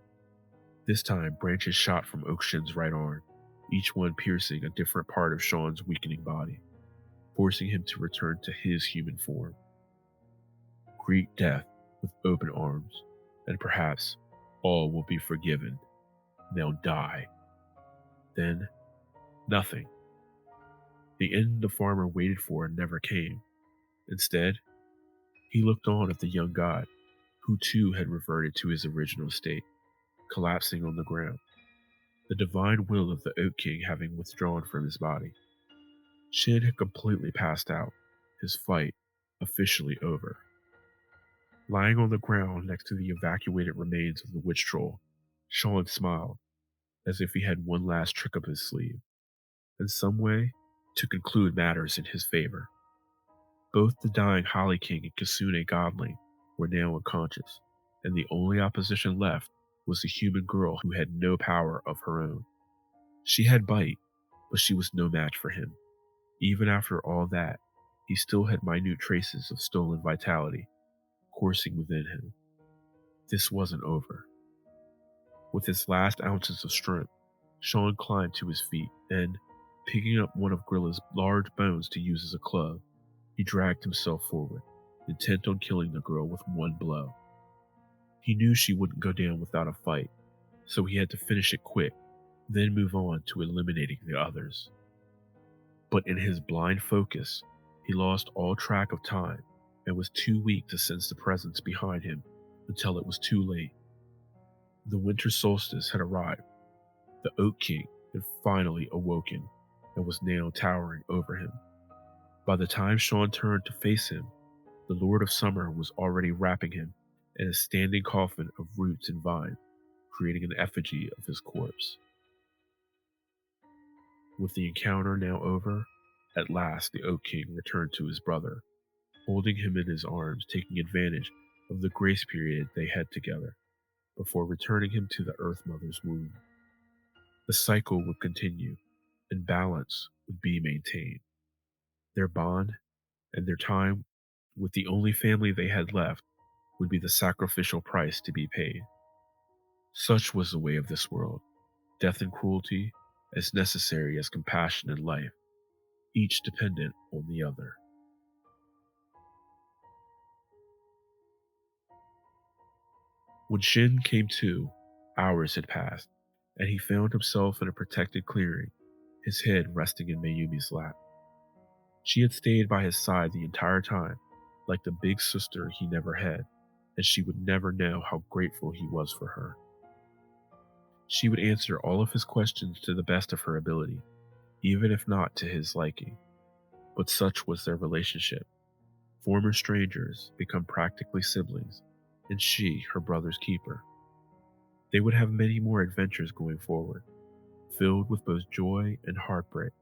This time, branches shot from Oakshin's right arm, each one piercing a different part of Sean's weakening body, forcing him to return to his human form. Greet death with open arms, and perhaps all will be forgiven. Now die. Then, nothing. The end the farmer waited for never came. Instead, he looked on at the young god, who too had reverted to his original state, collapsing on the ground, the divine will of the Oak King having withdrawn from his body. Shin had completely passed out, his fight officially over. Lying on the ground next to the evacuated remains of the witch troll, Sean smiled, as if he had one last trick up his sleeve, in some way to conclude matters in his favor. Both the dying Holly King and Kasune Godling were now unconscious, and the only opposition left was the human girl who had no power of her own. She had bite, but she was no match for him. Even after all that, he still had minute traces of stolen vitality coursing within him. This wasn't over. With his last ounces of strength, Sean climbed to his feet and, picking up one of Grilla's large bones to use as a club, he dragged himself forward, intent on killing the girl with one blow. He knew she wouldn't go down without a fight, so he had to finish it quick, then move on to eliminating the others. But in his blind focus, he lost all track of time and was too weak to sense the presence behind him until it was too late. The winter solstice had arrived. The Oak King had finally awoken and was now towering over him. By the time Sean turned to face him, the Lord of Summer was already wrapping him in a standing coffin of roots and vine, creating an effigy of his corpse. With the encounter now over, at last the Oak King returned to his brother, holding him in his arms, taking advantage of the grace period they had together, before returning him to the Earth Mother's womb. The cycle would continue, and balance would be maintained. Their bond and their time with the only family they had left would be the sacrificial price to be paid. Such was the way of this world, death and cruelty as necessary as compassion and life, each dependent on the other. When Shin came to, hours had passed, and he found himself in a protected clearing, his head resting in Mayumi's lap. She had stayed by his side the entire time, like the big sister he never had, and she would never know how grateful he was for her. She would answer all of his questions to the best of her ability, even if not to his liking. But such was their relationship. Former strangers become practically siblings, and she her brother's keeper. They would have many more adventures going forward, filled with both joy and heartbreak.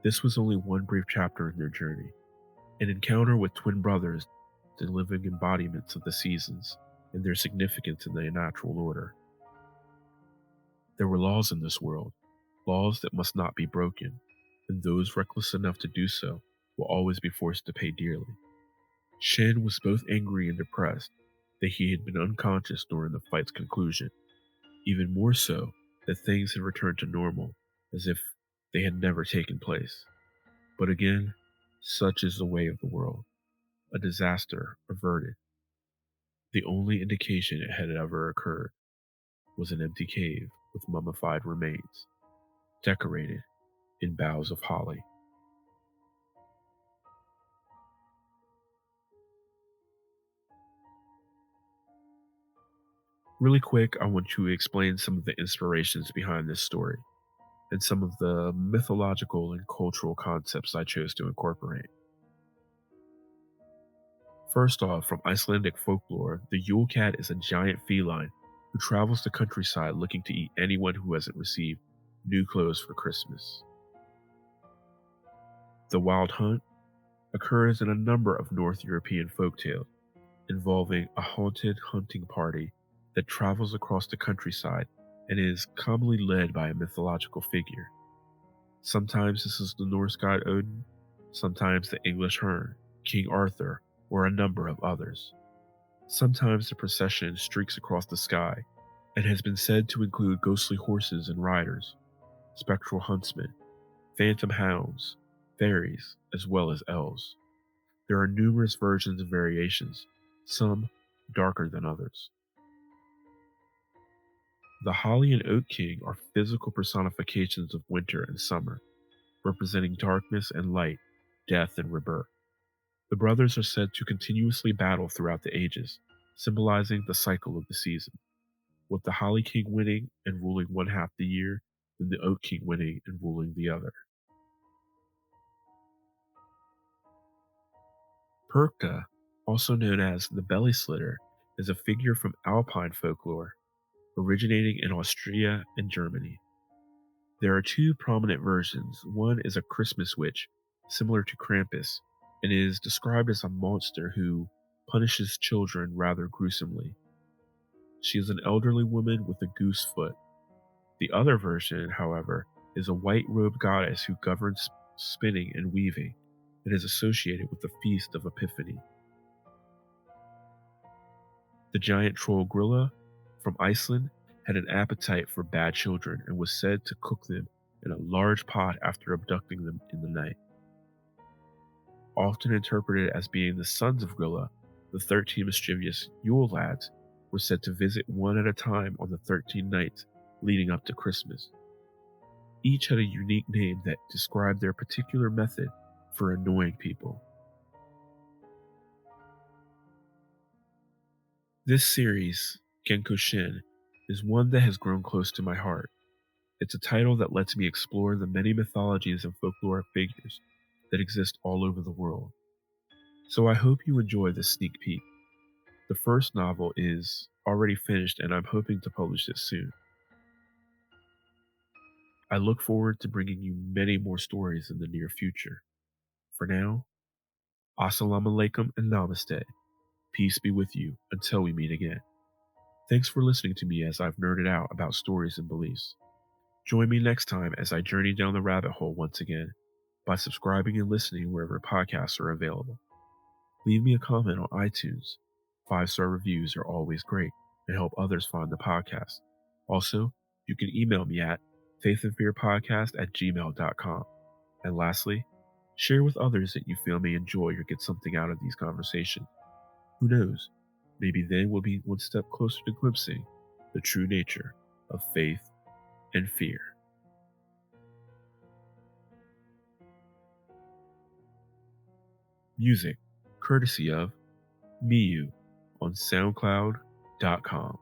This was only one brief chapter in their journey, an encounter with twin brothers, the living embodiments of the seasons and their significance in the natural order. There were laws in this world, laws that must not be broken, and those reckless enough to do so will always be forced to pay dearly. Shin was both angry and depressed that he had been unconscious during the fight's conclusion, even more so that things had returned to normal as if they had never taken place. But again, such is the way of the world. A disaster averted. The only indication it had ever occurred was an empty cave with mummified remains, decorated in boughs of holly. Really quick, I want to explain some of the inspirations behind this story and some of the mythological and cultural concepts I chose to incorporate. First off, from Icelandic folklore, the Yule cat is a giant feline who travels the countryside looking to eat anyone who hasn't received new clothes for Christmas. The wild hunt occurs in a number of North European folktales, involving a haunted hunting party that travels across the countryside and is commonly led by a mythological figure. Sometimes this is the Norse god Odin, sometimes the English Herne, King Arthur, or a number of others. Sometimes the procession streaks across the sky and has been said to include ghostly horses and riders, spectral huntsmen, phantom hounds, fairies, as well as elves. There are numerous versions and variations, some darker than others. The Holly and Oak King are physical personifications of winter and summer, representing darkness and light, death and rebirth. The brothers are said to continuously battle throughout the ages, symbolizing the cycle of the season, with the Holly King winning and ruling one half the year, and the Oak King winning and ruling the other. Perka, also known as the belly slitter, is a figure from Alpine folklore, originating in Austria and Germany. There are two prominent versions. One is a Christmas witch, similar to Krampus, and is described as a monster who punishes children rather gruesomely. She is an elderly woman with a goose foot. The other version, however, is a white robed goddess who governs spinning and weaving and is associated with the Feast of Epiphany. The giant troll Grilla from Iceland had an appetite for bad children and was said to cook them in a large pot after abducting them in the night. Often interpreted as being the sons of Grilla, the 13 mischievous Yule lads were said to visit one at a time on the 13 nights leading up to Christmas. Each had a unique name that described their particular method for annoying people. This series, Genko Shin, is one that has grown close to my heart. It's a title that lets me explore the many mythologies and folkloric figures that exist all over the world. So I hope you enjoy this sneak peek. The first novel is already finished and I'm hoping to publish it soon. I look forward to bringing you many more stories in the near future. For now, Assalamu alaikum and Namaste. Peace be with you until we meet again. Thanks for listening to me as I've nerded out about stories and beliefs. Join me next time as I journey down the rabbit hole once again by subscribing and listening wherever podcasts are available. Leave me a comment on iTunes. 5-star reviews are always great and help others find the podcast. Also, you can email me at faithandfearpodcast@gmail.com. And lastly, share with others that you feel may enjoy or get something out of these conversations. Who knows? Maybe then we'll be one step closer to glimpsing the true nature of faith and fear. Music courtesy of Miyu on SoundCloud.com.